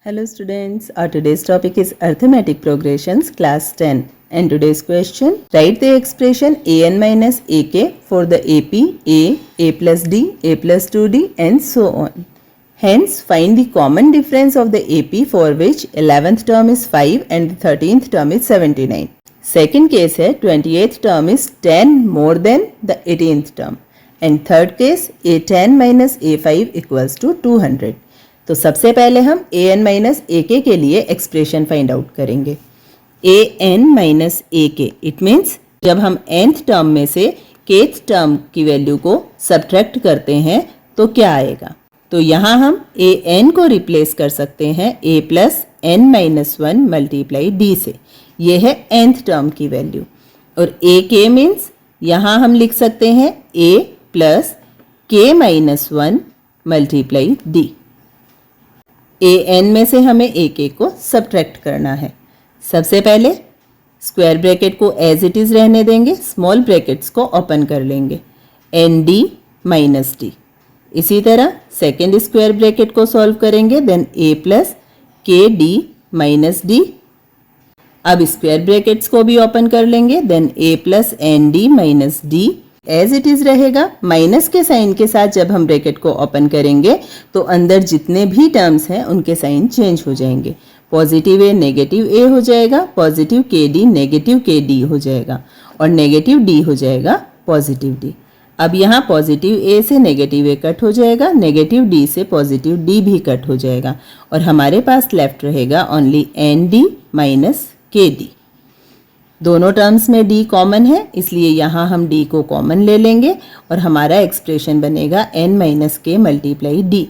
Hello students, our today's topic is arithmetic progressions class 10 and today's question, write the expression an minus ak for the ap a plus d, a plus 2d and so on. Hence, find the common difference of the ap for which 11th term is 5 and the 13th term is 79. Second case है 28th term is 10 more than the 18th term and third case a10 minus a5 equals to 200. तो सबसे पहले हम ए N minus ए के लिए expression find out करेंगे. ए N minus A k it means जब हम nth टर्म में से kth टर्म की वैल्यू को सब्ट्रैक्ट करते हैं तो क्या आएगा. तो यहाँ हम ए एन को रिप्लेस कर सकते हैं A plus N minus one multiply D से. ये है nth टर्म की वैल्यू. और ए के मीन्स यहाँ हम लिख सकते हैं ए प्लस के minus one multiply D. A N में से हमें ए के को सब्ट्रैक्ट करना है. सबसे पहले स्क्वायर ब्रैकेट को एज इट इज़ रहने देंगे, स्मॉल ब्रैकेट्स को ओपन कर लेंगे. N d minus d. इसी तरह सेकेंड स्क्वायर ब्रैकेट को सॉल्व करेंगे. Then a plus k d minus d. अब स्क्वायर ब्रैकेट्स को भी ओपन कर लेंगे. Then a plus n d minus d as it is रहेगा. माइनस के साइन के साथ जब हम ब्रैकेट को ओपन करेंगे तो अंदर जितने भी टर्म्स हैं उनके साइन चेंज हो जाएंगे. पॉजिटिव ए नेगेटिव ए हो जाएगा, पॉजिटिव के डी नेगेटिव के डी हो जाएगा और नेगेटिव डी हो जाएगा पॉजिटिव डी. अब यहाँ पॉजिटिव ए से नेगेटिव ए कट हो जाएगा, नेगेटिव डी से पॉजिटिव डी भी कट हो जाएगा और हमारे पास लेफ्ट रहेगा ओनली एन डी माइनस के डी. दोनों टर्म्स में d कॉमन है इसलिए यहाँ हम d को कॉमन ले लेंगे और हमारा एक्सप्रेशन बनेगा n माइनस के multiply D.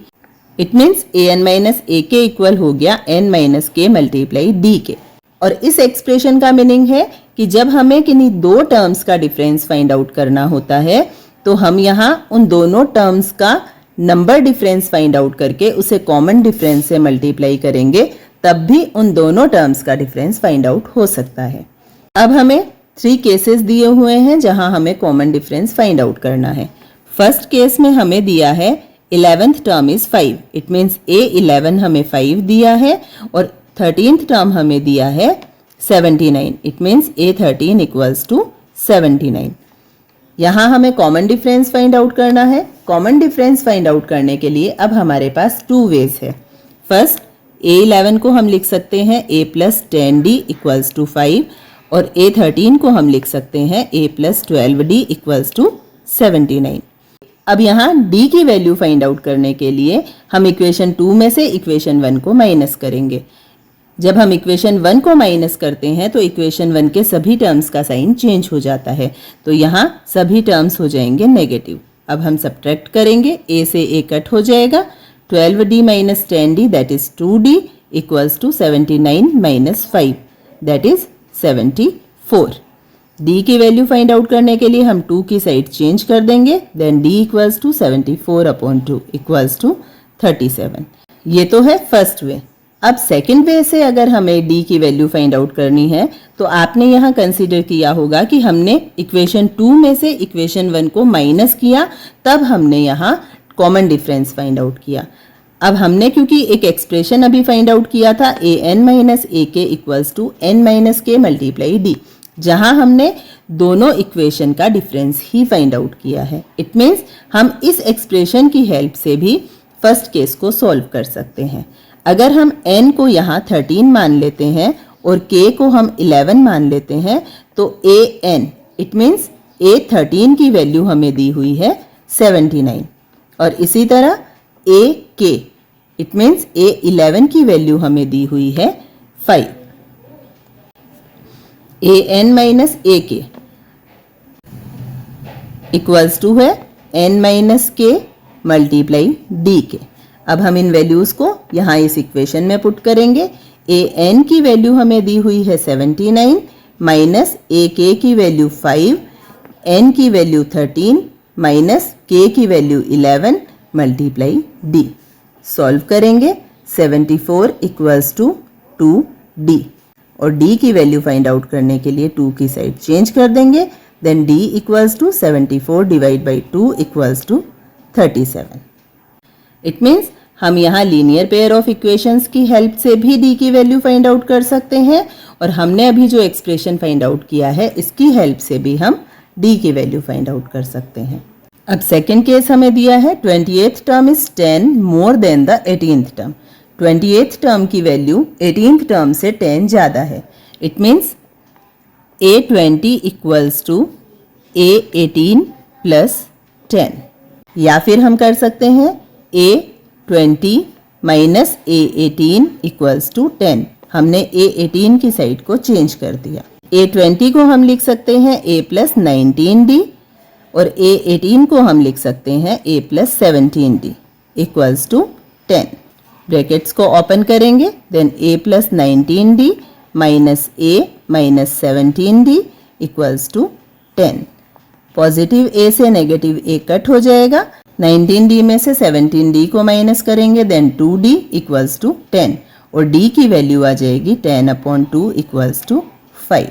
It means A N minus A K equal हो गया n माइनस के मल्टीप्लाई डी के. और इस एक्सप्रेशन का मीनिंग है कि जब हमें किन्हीं दो टर्म्स का डिफरेंस फाइंड आउट करना होता है तो हम यहाँ उन दोनों टर्म्स का नंबर डिफरेंस फाइंड आउट करके उसे कॉमन डिफरेंस से मल्टीप्लाई करेंगे, तब भी उन दोनों टर्म्स का डिफरेंस फाइंड आउट हो सकता है. अब हमें 3 केसेस दिए हुए हैं जहां हमें कॉमन डिफरेंस फाइंड आउट करना है. फर्स्ट केस में हमें दिया है 11th term is 5. It means A11 हमें 5 दिया है और 13th टर्म हमें दिया है 79. It means A13 equals to 79. यहाँ हमें कॉमन डिफरेंस फाइंड आउट करना है. कॉमन डिफरेंस फाइंड आउट करने के लिए अब हमारे पास 2 वेज है. फर्स्ट A11 को हम लिख सकते हैं A plus 10D equals to 5 और A13 को हम लिख सकते हैं A plus 12D equals to 79. अब यहाँ D की वैल्यू फाइंड आउट करने के लिए हम इक्वेशन 2 में से इक्वेशन 1 को माइनस करेंगे. जब हम इक्वेशन 1 को माइनस करते हैं तो इक्वेशन 1 के सभी टर्म्स का साइन चेंज हो जाता है. तो यहाँ सभी टर्म्स हो जाएंगे नेगेटिव. अब हम सब्ट्रैक्ट करेंगे. A से A कट हो जाएगा. 12D minus 10D that is 2D equals to 79 minus 5 that is 74. d की वैल्यू फाइंड आउट करने के लिए हम 2 की साइड चेंज कर देंगे. Then d equals to 74 upon 2 equals to 37. ये तो है फर्स्ट वे. अब सेकंड वे से अगर हमें d की वैल्यू फाइंड आउट करनी है तो आपने यहाँ कंसीडर किया होगा कि हमने इक्वेशन 2 में से इक्वेशन 1 को माइनस किया, तब हमने यहाँ कॉमन डिफरेंस फाइंड आउट किया. अब हमने क्योंकि एक एक्सप्रेशन अभी फाइंड आउट किया था ए एन माइनस ए के इक्वल्स टू एन माइनस के मल्टीप्लाई डी, जहां हमने दोनों इक्वेशन का डिफरेंस ही फाइंड आउट किया है. इट मीन्स हम इस एक्सप्रेशन की हेल्प से भी फर्स्ट केस को सॉल्व कर सकते हैं. अगर हम n को यहाँ 13 मान लेते हैं और k को हम 11 मान लेते हैं तो A N it means A13 की वैल्यू हमें दी हुई है 79 और इसी तरह ए के इट मीन्स A11 की वैल्यू हमें दी हुई है 5. ए एन माइनस ए के इक्वल्स टू है n माइनस के मल्टीप्लाई डी के. अब हम इन वैल्यूज़ को यहाँ इस इक्वेशन में पुट करेंगे. ए एन की वैल्यू हमें दी हुई है 79 माइनस ए के की वैल्यू 5, n की वैल्यू 13 माइनस k की वैल्यू 11 मल्टीप्लाई d. सॉल्व करेंगे. 74 इक्वल्स टू 2d और d की वैल्यू फाइंड आउट करने के लिए 2 की साइड चेंज कर देंगे. Then d equals to 74 divide by 2 equals to 37. It means हम यहाँ लीनियर पेयर ऑफ इक्वेशंस की हेल्प से भी डी की वैल्यू फाइंड आउट कर सकते हैं और हमने अभी जो एक्सप्रेशन फाइंड आउट किया है इसकी हेल्प से भी हम डी की वैल्यू फाइंड आउट कर सकते हैं। अब सेकेंड केस हमें दिया है 28th term is 10 more than the 18th term. 28th term की वैल्यू 18th टर्म से 10 ज़्यादा है। It means A20 equals to A18 plus 10, या फिर हम कर सकते हैं A20 minus A18 equals to 10। हमने A18 की साइड को चेंज कर दिया। A20 को हम लिख सकते हैं A प्लस 19D और A18 को हम लिख सकते हैं A plus 17D equals to 10। Brackets को ओपन करेंगे, then A plus 19D minus A minus 17D equals to 10। Positive A से नेगेटिव A कट हो जाएगा। 19D में से 17D को माइनस करेंगे, देन 2D इक्वल्स टू 10 और D की वैल्यू आ जाएगी 10/2 इक्वल्स टू 5।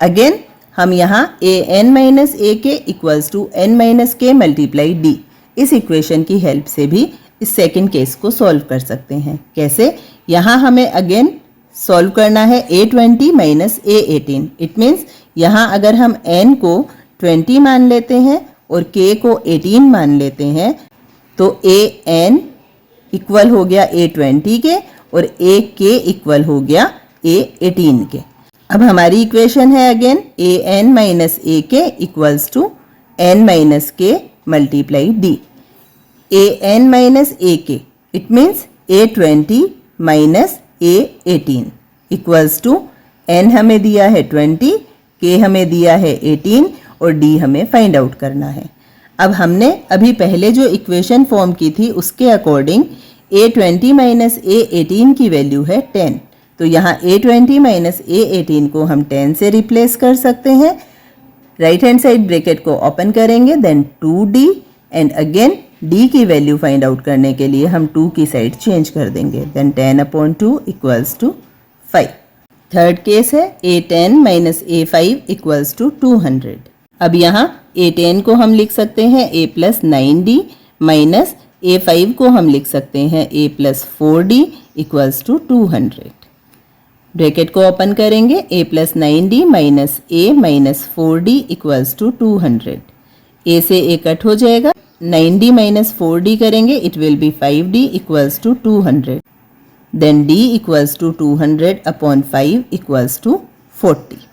अगेन हम यहाँ an माइनस ए के इक्वल्स टू n माइनस के मल्टीप्लाई d इस इक्वेशन की हेल्प से भी इस सेकेंड केस को सॉल्व कर सकते हैं। कैसे? यहाँ हमें अगेन सॉल्व करना है A20 minus A18। It means यहाँ अगर हम n को 20 मान लेते हैं और k को 18 मान लेते हैं तो an इक्वल हो गया A20 के और ak इक्वल हो गया A18 के। अब हमारी इक्वेशन है अगेन an माइनस ए के इक्वल्स टू n माइनस के multiply d। an minus A k it means A20 minus A18 equals to n हमें दिया है 20, k हमें दिया है 18 और d हमें फाइंड आउट करना है। अब हमने अभी पहले जो इक्वेशन फॉर्म की थी उसके अकॉर्डिंग A20 माइनस A18 की वैल्यू है 10, तो यहाँ A20 माइनस A18 को हम 10 से रिप्लेस कर सकते हैं। राइट हैंड साइड ब्रैकेट को ओपन करेंगे, then 2D and again D की वैल्यू फाइंड आउट करने के लिए हम 2 की साइड चेंज कर देंगे, then 10/2 equals to 5। Third case है A10 minus A5 equals to 200। अब यहाँ A10 को हम लिख सकते हैं A plus 9D minus A5 को हम लिख सकते हैं A plus 4D equals to 200। Bracket को ओपन करेंगे, A plus 9D minus A minus 4D equals to 200। A से A कट हो जाएगा, 9D माइनस 4D करेंगे, it will be 5D equals to 200। Then D equals to 200/5 equals to 40।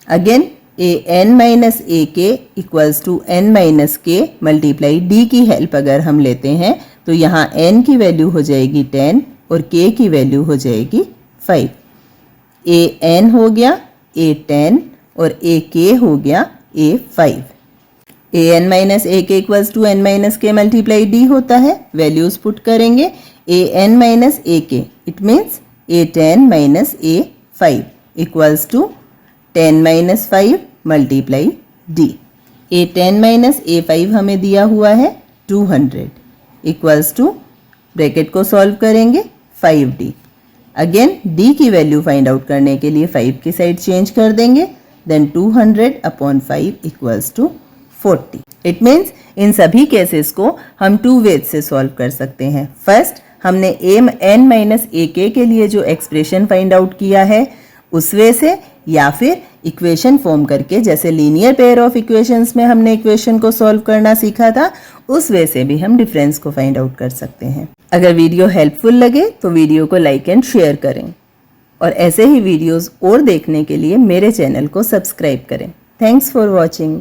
Again an minus ए के equals to n minus के multiply d की help अगर हम लेते हैं तो यहाँ n की वैल्यू हो जाएगी 10 और k की वैल्यू हो जाएगी 5। an हो गया a10 और ak हो गया a5। an माइनस ए के इक्वल्स टू n माइनस के मल्टीप्लाई d होता है। वैल्यूज पुट करेंगे, an minus A k it means a10 minus a5 equals to 10 minus 5 multiply d। A10 minus A5 हमें दिया हुआ है 200 इक्वल्स टू, ब्रैकेट को सॉल्व करेंगे 5D। अगेन D की वैल्यू फाइंड आउट करने के लिए 5 की साइड चेंज कर देंगे, then 200/5 equals to 40। It means इन सभी केसेस को हम 2 वेज से सॉल्व कर सकते हैं। फर्स्ट हमने an माइनस AK के लिए जो एक्सप्रेशन फाइंड आउट किया है उस वे से, या फिर इक्वेशन फॉर्म करके जैसे लीनियर पेयर ऑफ इक्वेशंस में हमने इक्वेशन को सॉल्व करना सीखा था उस वे से भी हम डिफरेंस को फाइंड आउट कर सकते हैं। अगर वीडियो हेल्पफुल लगे तो वीडियो को लाइक एंड शेयर करें और ऐसे ही वीडियोस और देखने के लिए मेरे चैनल को सब्सक्राइब करें। Thanks for watching.